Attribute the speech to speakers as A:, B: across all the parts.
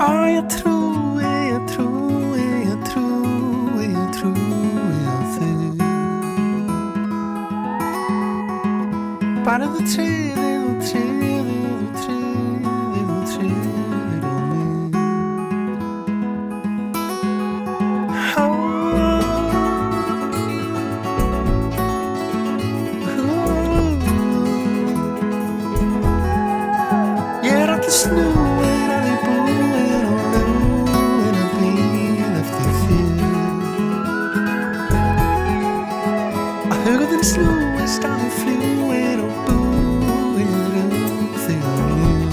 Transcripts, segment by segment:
A: Jeg tror jeg fed. Bare det træ, snúin að ég búin og lúin að bíl eftir þér. Að hugðin snúist að ég fljúin og búin þig á mér.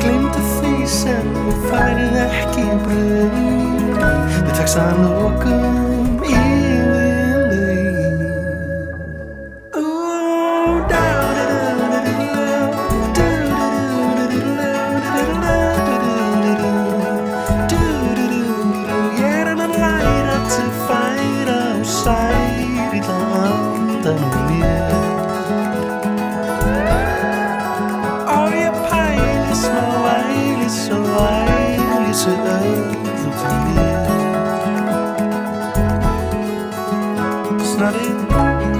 A: Gleymdu því sem þú færið ekki brauð. Þið tekst að lokum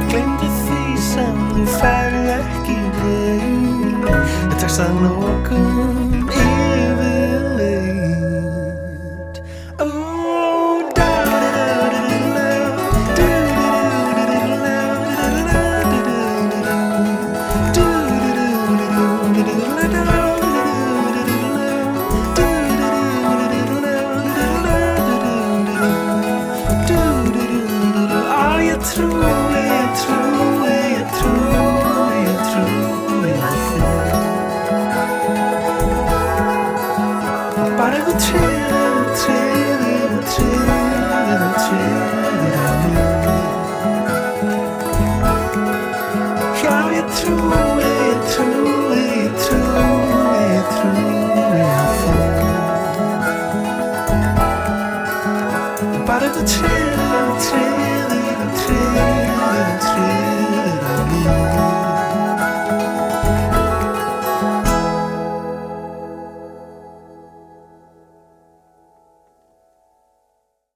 A: Gleymdu því sem þú færið ekki brauð. Það tekst að lokum yfirleitt. Bara við tré